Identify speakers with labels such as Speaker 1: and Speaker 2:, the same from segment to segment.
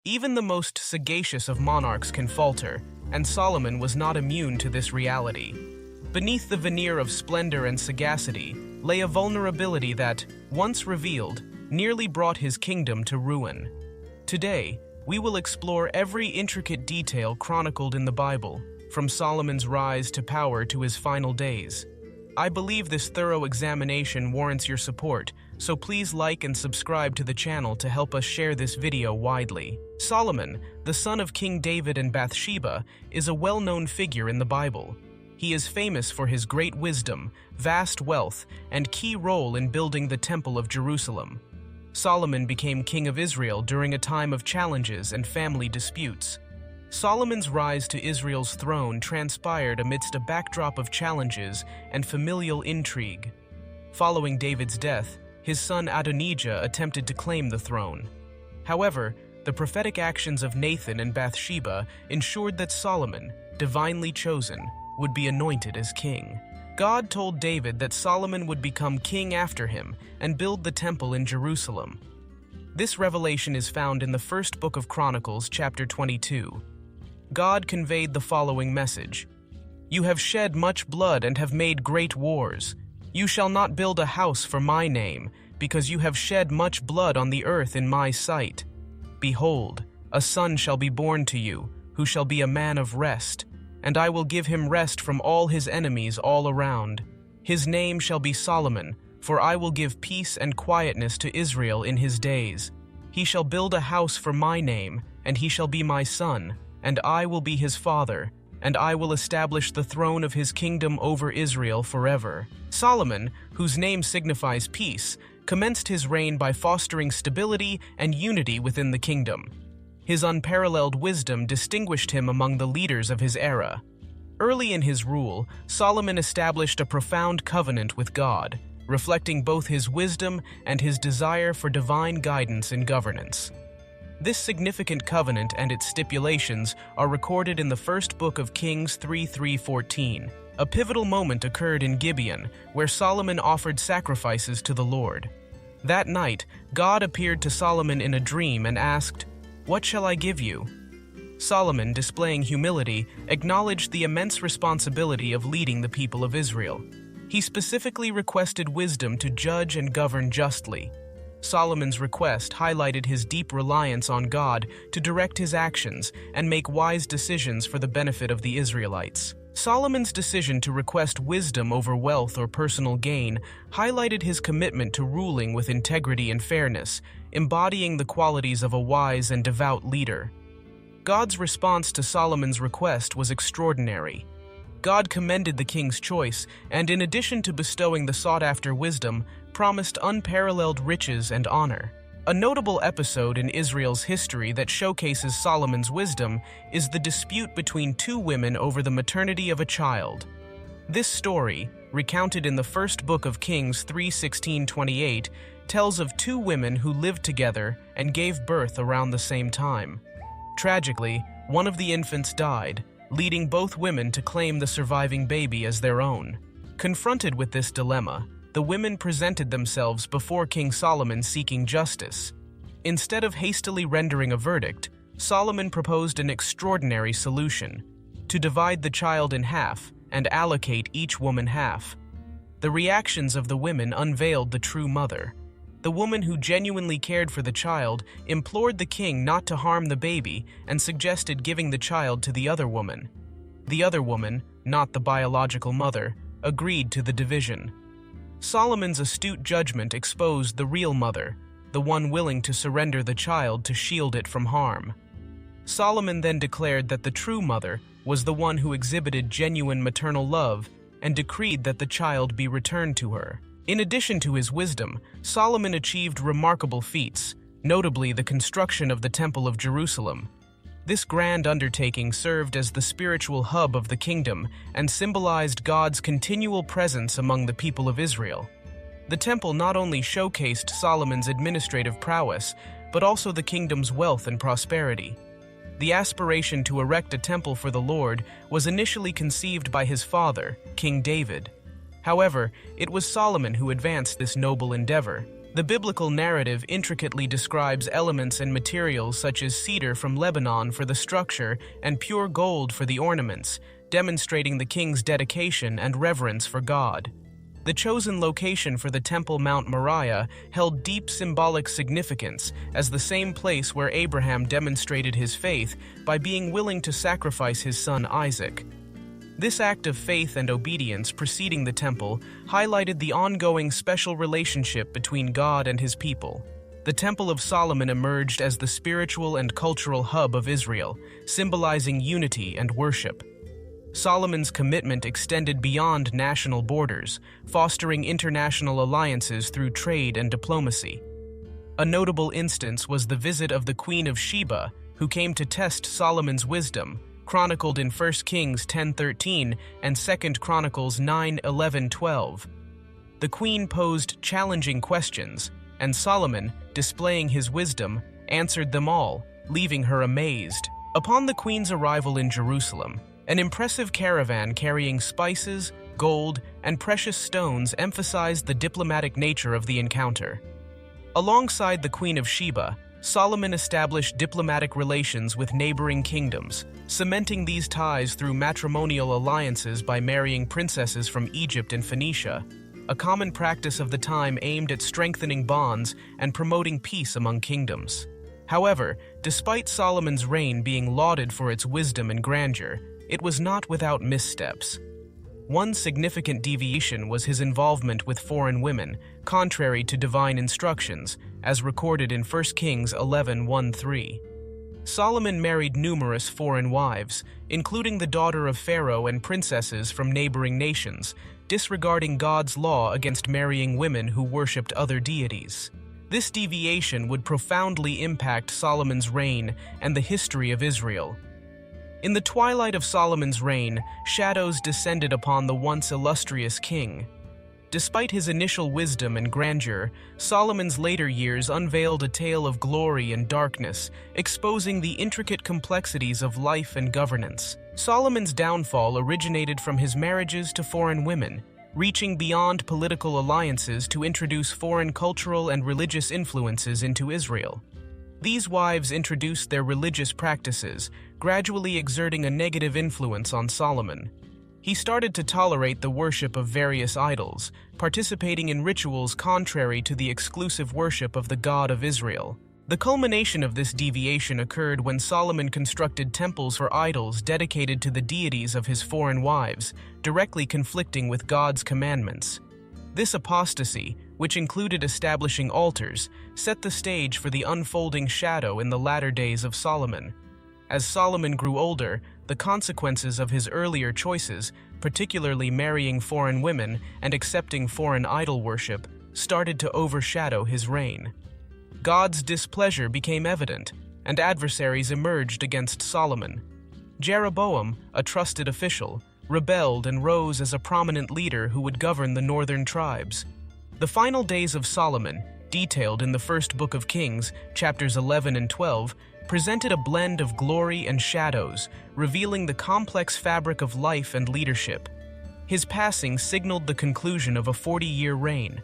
Speaker 1: Even the most sagacious of monarchs can falter, and Solomon was not immune to this reality. Beneath the veneer of splendor and sagacity lay a vulnerability that, once revealed, nearly brought his kingdom to ruin. Today, we will explore every intricate detail chronicled in the Bible, from Solomon's rise to power to his final days. I believe this thorough examination warrants your support, so please like and subscribe to the channel to help us share this video widely. Solomon, the son of King David and Bathsheba, is a well-known figure in the Bible. He is famous for his great wisdom, vast wealth, and key role in building the Temple of Jerusalem. Solomon became king of Israel during a time of challenges and family disputes. Solomon's rise to Israel's throne transpired amidst a backdrop of challenges and familial intrigue. Following David's death, his son Adonijah attempted to claim the throne. However, the prophetic actions of Nathan and Bathsheba ensured that Solomon, divinely chosen, would be anointed as king. God told David that Solomon would become king after him and build the temple in Jerusalem. This revelation is found in the first book of Chronicles, chapter 22. God conveyed the following message: "You have shed much blood and have made great wars. You shall not build a house for my name, because you have shed much blood on the earth in my sight. Behold, a son shall be born to you, who shall be a man of rest, and I will give him rest from all his enemies all around. His name shall be Solomon, for I will give peace and quietness to Israel in his days. He shall build a house for my name, and he shall be my son, and I will be his father, and I will establish the throne of his kingdom over Israel forever." Solomon, whose name signifies peace, commenced his reign by fostering stability and unity within the kingdom. His unparalleled wisdom distinguished him among the leaders of his era. Early in his rule, Solomon established a profound covenant with God, reflecting both his wisdom and his desire for divine guidance in governance. This significant covenant and its stipulations are recorded in the first book of Kings 3:14. A pivotal moment occurred in Gibeon, where Solomon offered sacrifices to the Lord. That night, God appeared to Solomon in a dream and asked, "What shall I give you?" Solomon, displaying humility, acknowledged the immense responsibility of leading the people of Israel. He specifically requested wisdom to judge and govern justly. Solomon's request highlighted his deep reliance on God to direct his actions and make wise decisions for the benefit of the Israelites. Solomon's decision to request wisdom over wealth or personal gain highlighted his commitment to ruling with integrity and fairness, embodying the qualities of a wise and devout leader. God's response to Solomon's request was extraordinary. God commended the king's choice, and in addition to bestowing the sought-after wisdom, promised unparalleled riches and honor. A notable episode in Israel's history that showcases Solomon's wisdom is the dispute between two women over the maternity of a child. This story, recounted in the first book of Kings 3:16-28, tells of two women who lived together and gave birth around the same time. Tragically, one of the infants died, leading both women to claim the surviving baby as their own. Confronted with this dilemma, the women presented themselves before King Solomon seeking justice. Instead of hastily rendering a verdict, Solomon proposed an extraordinary solution: to divide the child in half and allocate each woman half. The reactions of the women unveiled the true mother. The woman who genuinely cared for the child implored the king not to harm the baby and suggested giving the child to the other woman. The other woman, not the biological mother, agreed to the division. Solomon's astute judgment exposed the real mother, the one willing to surrender the child to shield it from harm. Solomon then declared that the true mother was the one who exhibited genuine maternal love and decreed that the child be returned to her. In addition to his wisdom, Solomon achieved remarkable feats, notably the construction of the Temple of Jerusalem. This grand undertaking served as the spiritual hub of the kingdom and symbolized God's continual presence among the people of Israel. The temple not only showcased Solomon's administrative prowess, but also the kingdom's wealth and prosperity. The aspiration to erect a temple for the Lord was initially conceived by his father, King David. However, it was Solomon who advanced this noble endeavor. The biblical narrative intricately describes elements and materials such as cedar from Lebanon for the structure and pure gold for the ornaments, demonstrating the king's dedication and reverence for God. The chosen location for the temple, Mount Moriah, held deep symbolic significance as the same place where Abraham demonstrated his faith by being willing to sacrifice his son Isaac. This act of faith and obedience preceding the temple highlighted the ongoing special relationship between God and his people. The Temple of Solomon emerged as the spiritual and cultural hub of Israel, symbolizing unity and worship. Solomon's commitment extended beyond national borders, fostering international alliances through trade and diplomacy. A notable instance was the visit of the Queen of Sheba, who came to test Solomon's wisdom, chronicled in 1 Kings 10:13 and 2 Chronicles 9:11-12. The queen posed challenging questions, and Solomon, displaying his wisdom, answered them all, leaving her amazed. Upon the queen's arrival in Jerusalem, an impressive caravan carrying spices, gold, and precious stones emphasized the diplomatic nature of the encounter. Alongside the Queen of Sheba, Solomon established diplomatic relations with neighboring kingdoms, cementing these ties through matrimonial alliances by marrying princesses from Egypt and Phoenicia, a common practice of the time aimed at strengthening bonds and promoting peace among kingdoms. However, despite Solomon's reign being lauded for its wisdom and grandeur, it was not without missteps. One significant deviation was his involvement with foreign women, contrary to divine instructions, as recorded in 1 Kings 11:1-3. Solomon married numerous foreign wives, including the daughter of Pharaoh and princesses from neighboring nations, disregarding God's law against marrying women who worshipped other deities. This deviation would profoundly impact Solomon's reign and the history of Israel. In the twilight of Solomon's reign, shadows descended upon the once illustrious king. Despite his initial wisdom and grandeur, Solomon's later years unveiled a tale of glory and darkness, exposing the intricate complexities of life and governance. Solomon's downfall originated from his marriages to foreign women, reaching beyond political alliances to introduce foreign cultural and religious influences into Israel. These wives introduced their religious practices, gradually exerting a negative influence on Solomon. He started to tolerate the worship of various idols, participating in rituals contrary to the exclusive worship of the God of Israel. The culmination of this deviation occurred when Solomon constructed temples for idols dedicated to the deities of his foreign wives, directly conflicting with God's commandments. This apostasy, which included establishing altars, set the stage for the unfolding shadow in the latter days of Solomon. As Solomon grew older, the consequences of his earlier choices, particularly marrying foreign women and accepting foreign idol worship, started to overshadow his reign. God's displeasure became evident, and adversaries emerged against Solomon. Jeroboam, a trusted official, rebelled and rose as a prominent leader who would govern the northern tribes. The final days of Solomon, detailed in the first book of Kings, chapters 11 and 12, presented a blend of glory and shadows, revealing the complex fabric of life and leadership. His passing signaled the conclusion of a 40-year reign.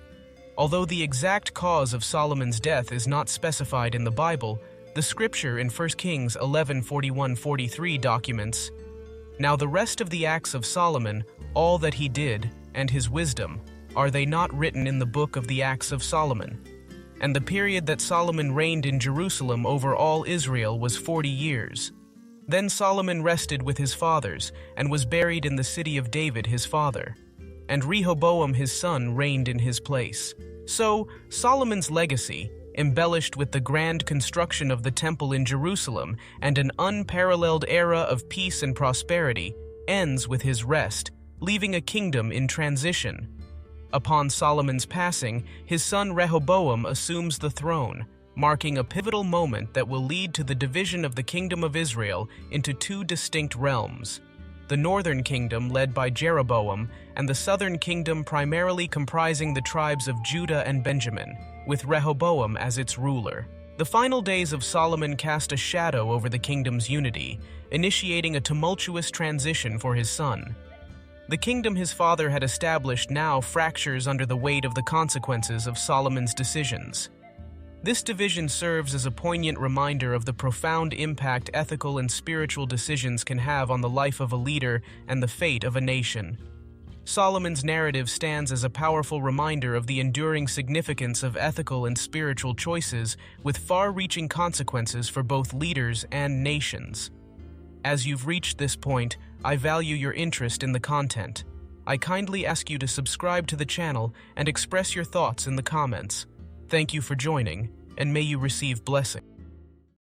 Speaker 1: Although the exact cause of Solomon's death is not specified in the Bible, the scripture in 1 Kings 11:41-43 documents, "Now the rest of the acts of Solomon, all that he did, and his wisdom, are they not written in the book of the acts of Solomon? And the period that Solomon reigned in Jerusalem over all Israel was 40 years. Then Solomon rested with his fathers, and was buried in the city of David his father. And Rehoboam his son reigned in his place." So, Solomon's legacy, embellished with the grand construction of the temple in Jerusalem and an unparalleled era of peace and prosperity, ends with his rest, leaving a kingdom in transition. Upon Solomon's passing, his son Rehoboam assumes the throne, marking a pivotal moment that will lead to the division of the kingdom of Israel into two distinct realms: the northern kingdom led by Jeroboam, and the southern kingdom primarily comprising the tribes of Judah and Benjamin, with Rehoboam as its ruler. The final days of Solomon cast a shadow over the kingdom's unity, initiating a tumultuous transition for his son. The kingdom his father had established now fractures under the weight of the consequences of Solomon's decisions. This division serves as a poignant reminder of the profound impact ethical and spiritual decisions can have on the life of a leader and the fate of a nation. Solomon's narrative stands as a powerful reminder of the enduring significance of ethical and spiritual choices with far-reaching consequences for both leaders and nations. As you've reached this point, I value your interest in the content. I kindly ask you to subscribe to the channel and express your thoughts in the comments. Thank you for joining, and may you receive blessing.